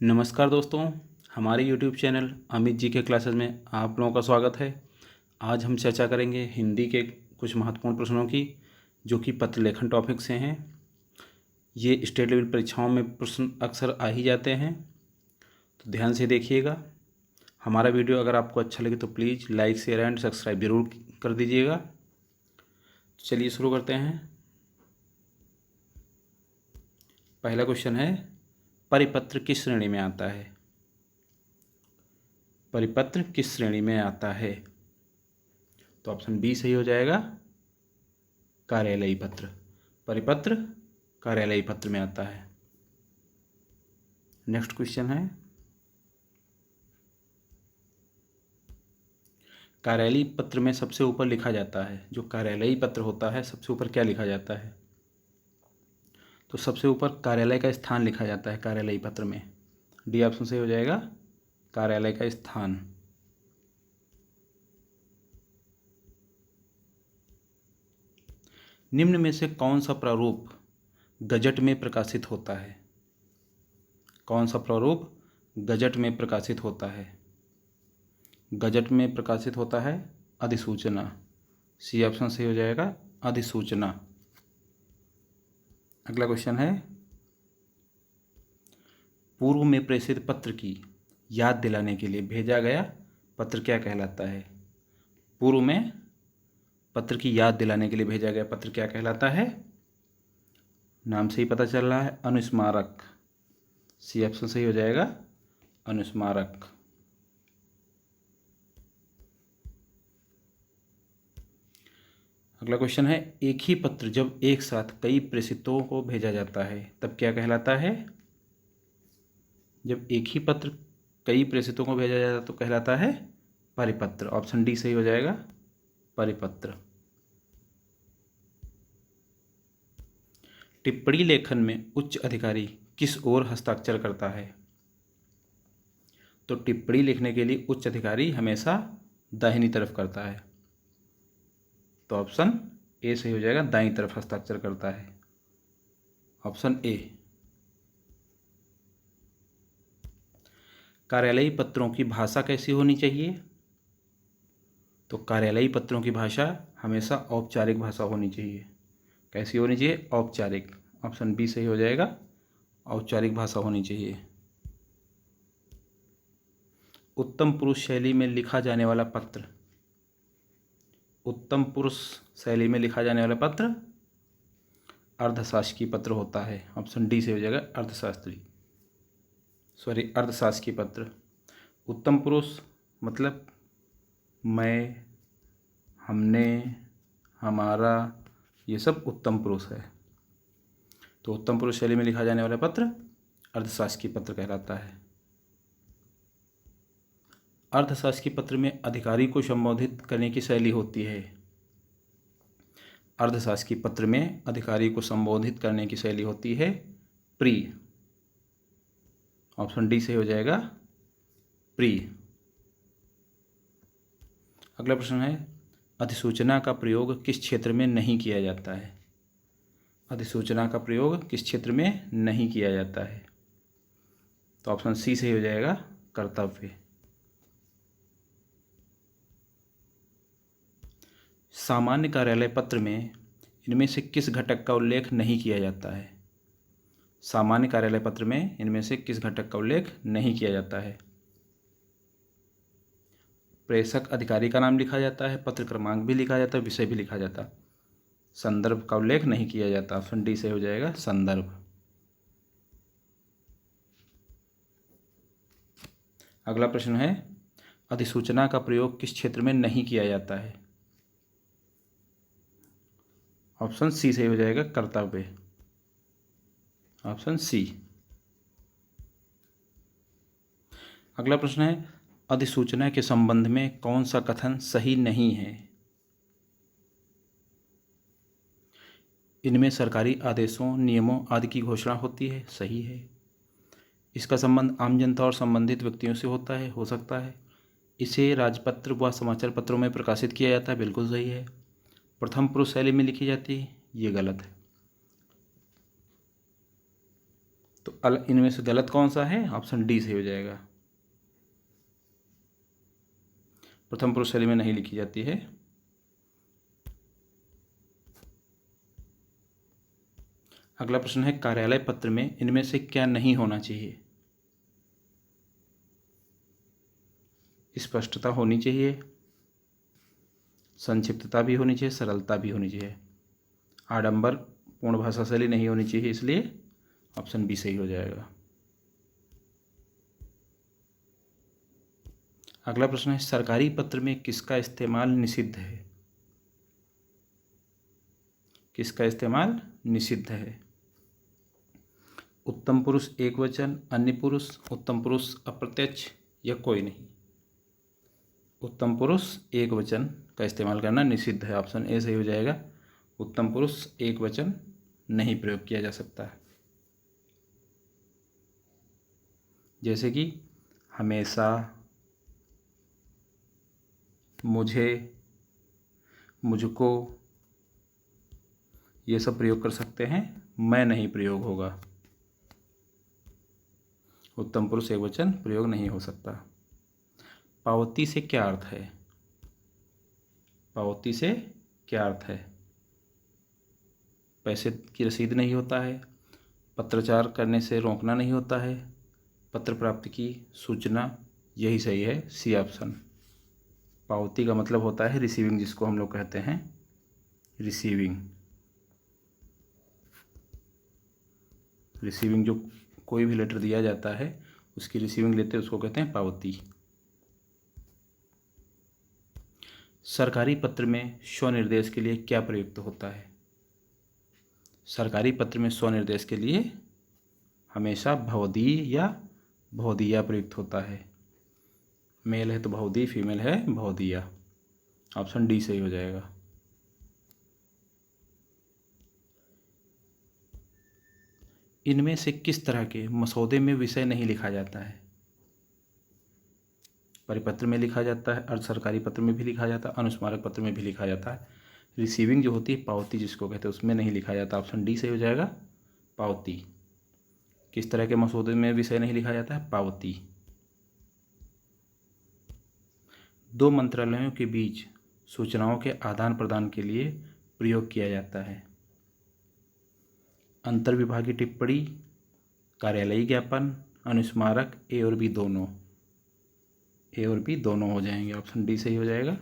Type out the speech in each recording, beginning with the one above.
नमस्कार दोस्तों, हमारे YouTube चैनल अमित जी के क्लासेस में आप लोगों का स्वागत है। आज हम चर्चा करेंगे हिंदी के कुछ महत्वपूर्ण प्रश्नों की, जो कि पत्र लेखन टॉपिक से हैं। ये स्टेट लेवल परीक्षाओं में प्रश्न अक्सर आ ही जाते हैं, तो ध्यान से देखिएगा। हमारा वीडियो अगर आपको अच्छा लगे तो please like, share and subscribe जरूर कर दीजिएगा। चलिए शुरू करते हैं। पहला क्वेश्चन है, परिपत्र किस श्रेणी में आता है? परिपत्र किस श्रेणी में आता है? तो ऑप्शन बी सही हो जाएगा, कार्यालयी पत्र। परिपत्र कार्यालयी पत्र में आता है। नेक्स्ट क्वेश्चन है, कार्यालयी पत्र में सबसे ऊपर लिखा जाता है, जो कार्यालयी पत्र होता है सबसे ऊपर क्या लिखा जाता है? तो सबसे ऊपर कार्यालय का स्थान लिखा जाता है कार्यालयी पत्र में। डी ऑप्शन सही हो जाएगा, कार्यालय का स्थान। निम्न में से कौन सा प्रारूप गजट में प्रकाशित होता है? कौन सा प्रारूप गजट में प्रकाशित होता है? गजट में प्रकाशित होता है अधिसूचना। सी ऑप्शन सही हो जाएगा, अधिसूचना। अगला क्वेश्चन है, पूर्व में प्रेषित पत्र की याद दिलाने के लिए भेजा गया पत्र क्या कहलाता है? पूर्व में पत्र की याद दिलाने के लिए भेजा गया पत्र क्या कहलाता है? नाम से ही पता चल रहा है, अनुस्मारक। सी ऑप्शन सही हो जाएगा, अनुस्मारक। अगला क्वेश्चन है, एक ही पत्र जब एक साथ कई प्रेषितों को भेजा जाता है तब क्या कहलाता है? जब एक ही पत्र कई प्रेषितों को भेजा जाता है तो कहलाता है परिपत्र। ऑप्शन डी सही हो जाएगा, परिपत्र। टिप्पणी लेखन में उच्च अधिकारी किस ओर हस्ताक्षर करता है? तो टिप्पणी लिखने के लिए उच्च अधिकारी हमेशा दाहिनी तरफ करता है, तो ऑप्शन ए सही हो जाएगा, दाईं तरफ हस्ताक्षर करता है। Option A. कार्यालयी पत्रों की भाषा कैसी होनी चाहिए? तो कार्यालयी पत्रों की भाषा हमेशा औपचारिक भाषा होनी चाहिए। कैसी होनी चाहिए? औपचारिक। ऑप्शन बी सही हो जाएगा, औपचारिक भाषा होनी चाहिए। उत्तम पुरुष शैली में लिखा जाने वाला पत्र। उत्तम पुरुष शैली में लिखा जाने वाला पत्र अर्धशासकीय पत्र होता है। ऑप्शन डी से हो जाएगा, अर्धशासकीय पत्र। उत्तम पुरुष मतलब मैं, हमने, हमारा, ये सब उत्तम पुरुष है। तो उत्तम पुरुष शैली में लिखा जाने वाला पत्र अर्धशासकीय पत्र कहलाता है। अर्धशासकीय पत्र में अधिकारी को संबोधित करने की शैली होती है। अर्धशासकीय पत्र में अधिकारी को संबोधित करने की शैली होती है प्रिय। ऑप्शन डी से हो जाएगा, प्रिय। अगला प्रश्न है, अधिसूचना का प्रयोग किस क्षेत्र में नहीं किया जाता है? अधिसूचना का प्रयोग किस क्षेत्र में नहीं किया जाता है? तो ऑप्शन सी से हो जाएगा, कर्तव्य। सामान्य कार्यालय पत्र में इनमें से किस घटक का उल्लेख नहीं किया जाता है? सामान्य कार्यालय पत्र में इनमें से किस घटक का उल्लेख नहीं किया जाता है? प्रेषक अधिकारी का नाम लिखा जाता है, पत्र क्रमांक भी लिखा जाता है, विषय भी लिखा जाता है। संदर्भ का उल्लेख नहीं किया जाता। ऑप्शन डी से हो जाएगा, संदर्भ। अगला प्रश्न है, अधिसूचना का प्रयोग किस क्षेत्र में नहीं किया जाता है? ऑप्शन सी से हो जाएगा, कर्तव्य। Option C. अगला प्रश्न है, अधिसूचना के संबंध में कौन सा कथन सही नहीं है? इनमें सरकारी आदेशों, नियमों आदि की घोषणा होती है, सही है। इसका संबंध आम जनता और संबंधित व्यक्तियों से होता है, हो सकता है। इसे राजपत्र व समाचार पत्रों में प्रकाशित किया जाता है, बिल्कुल सही है। प्रथम पुरुष शैली में लिखी जाती है, ये गलत है। तो इनमें से गलत कौन सा है? ऑप्शन डी सही हो जाएगा। प्रथम पुरुष शैली में नहीं लिखी जाती है। अगला प्रश्न है, कार्यालय पत्र में इनमें से क्या नहीं होना चाहिए? स्पष्टता होनी चाहिए, संक्षिप्तता भी होनी चाहिए, सरलता भी होनी चाहिए, आडंबर पूर्ण भाषा शैली नहीं होनी चाहिए, इसलिए ऑप्शन बी सही हो जाएगा। अगला प्रश्न है, सरकारी पत्र में किसका इस्तेमाल निषिद्ध है? किसका इस्तेमाल निषिद्ध है? उत्तम पुरुष एकवचन, अन्य पुरुष, उत्तम पुरुष अप्रत्यक्ष या कोई नहीं? उत्तम पुरुष एकवचन का इस्तेमाल करना निषिद्ध है, ऑप्शन ए सही हो जाएगा। उत्तम पुरुष एकवचन नहीं प्रयोग किया जा सकता। जैसे कि हमेशा, मुझे, मुझको, ये सब प्रयोग कर सकते हैं, मैं नहीं प्रयोग होगा। उत्तम पुरुष एकवचन प्रयोग नहीं हो सकता। पावती से क्या अर्थ है? पावती से क्या अर्थ है? पैसे की रसीद नहीं होता है, पत्राचार करने से रोकना नहीं होता है, पत्र प्राप्ति की सूचना, यही सही है, सी ऑप्शन। पावती का मतलब होता है रिसीविंग, जिसको हम लोग कहते हैं रिसीविंग। रिसीविंग जो कोई भी लेटर दिया जाता है उसकी रिसीविंग लेते हैं, उसको कहते हैं पावती। सरकारी पत्र में स्वनिर्देश के लिए क्या प्रयुक्त होता है? सरकारी पत्र में स्वनिर्देश के लिए हमेशा भवदीय या भवदीया प्रयुक्त होता है। मेल है तो भवदीय, फीमेल है भवदीया। ऑप्शन डी सही हो जाएगा। इनमें से किस तरह के मसौदे में विषय नहीं लिखा जाता है? परिपत्र में लिखा जाता है, अर्ध सरकारी पत्र में भी लिखा जाता है, अनुस्मारक पत्र में भी लिखा जाता है। रिसीविंग जो होती है पावती जिसको कहते हैं, उसमें नहीं लिखा जाता। ऑप्शन डी सही हो जाएगा, पावती। किस तरह के मसौदे में विषय नहीं लिखा जाता है? पावती। दो मंत्रालयों के बीच सूचनाओं के आदान प्रदान के लिए प्रयोग किया जाता है। अंतर्विभागीय टिप्पणी, कार्यालयीय ज्ञापन, अनुस्मारक, ए और बी दोनों। ए और बी दोनों हो जाएंगे, ऑप्शन डी सही हो जाएगा।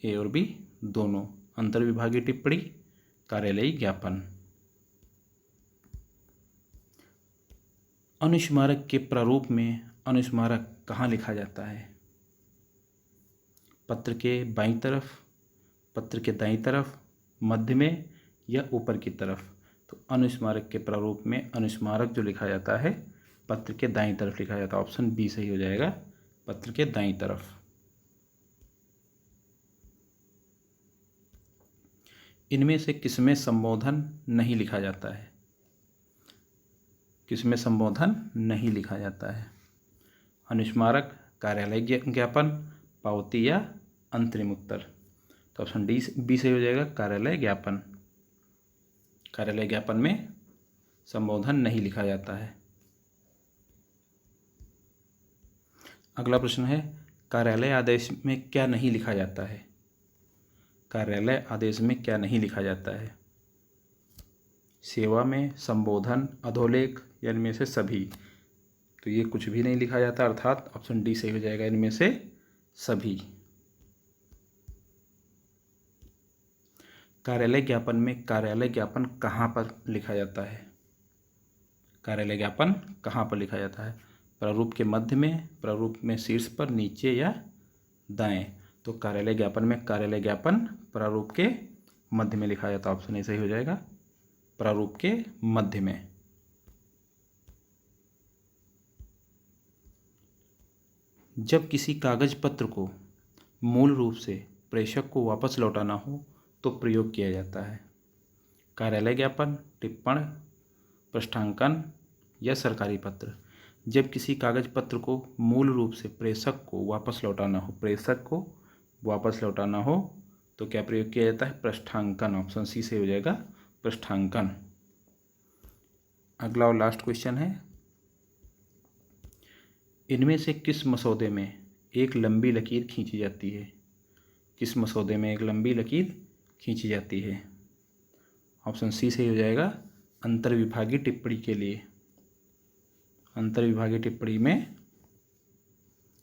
ए और बी दोनों, अंतर्विभागीय टिप्पणी, कार्यालयीय ज्ञापन। अनुस्मारक के प्रारूप में अनुस्मारक कहाँ लिखा जाता है? पत्र के बाईं तरफ, पत्र के दाईं तरफ, मध्य में या ऊपर की तरफ? तो अनुस्मारक के प्रारूप में अनुस्मारक जो लिखा जाता है पत्र के दाईं तरफ लिखा जाता है। ऑप्शन बी सही हो जाएगा, पत्र के दाईं तरफ। इनमें से किसमें संबोधन नहीं लिखा जाता है? किसमें संबोधन नहीं लिखा जाता है? अनुस्मारक, कार्यालय ज्ञापन, पावती या अंतरिम उत्तर? तो ऑप्शन डी बी सही हो जाएगा, कार्यालय ज्ञापन। कार्यालय ज्ञापन में संबोधन नहीं लिखा जाता है। अगला प्रश्न है, कार्यालय आदेश में क्या नहीं लिखा जाता है? कार्यालय आदेश में क्या नहीं लिखा जाता है? सेवा में, संबोधन, अधोलेख या इनमें से सभी? तो ये कुछ भी नहीं लिखा जाता, अर्थात ऑप्शन डी सही हो जाएगा, इनमें से सभी। कार्यालय ज्ञापन में कार्यालय ज्ञापन कहाँ पर लिखा जाता है? कार्यालय ज्ञापन कहाँ पर लिखा जाता है? प्रारूप के मध्य में, प्रारूप में शीर्ष पर, नीचे या दाएं? तो कार्यालय ज्ञापन में कार्यालय ज्ञापन प्रारूप के मध्य में लिखा जाता है। ऑप्शन ए सही हो जाएगा, प्रारूप के मध्य में। जब किसी कागज पत्र को मूल रूप से प्रेषक को वापस लौटाना हो तो प्रयोग किया जाता है। कार्यालय ज्ञापन, टिप्पण, पृष्ठांकन या सरकारी पत्र? जब किसी कागज पत्र को मूल रूप से प्रेषक को वापस लौटाना हो, प्रेषक को वापस लौटाना हो तो क्या प्रयोग किया जाता है? पृष्ठांकन। ऑप्शन सी से हो जाएगा, पृष्ठांकन। अगला और लास्ट क्वेश्चन है, इनमें से किस मसौदे में एक लंबी लकीर खींची जाती है? किस मसौदे में एक लंबी लकीर खींची जाती है? ऑप्शन सी सही हो जाएगा, अंतर्विभागीय टिप्पणी के लिए। अंतर्विभागीय टिप्पणी में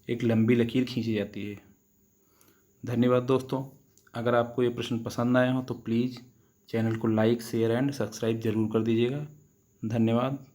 एक लंबी लकीर खींची जाती है। धन्यवाद दोस्तों। अगर आपको ये प्रश्न पसंद आए हो तो प्लीज़ चैनल को लाइक, शेयर एंड सब्सक्राइब ज़रूर कर दीजिएगा। धन्यवाद।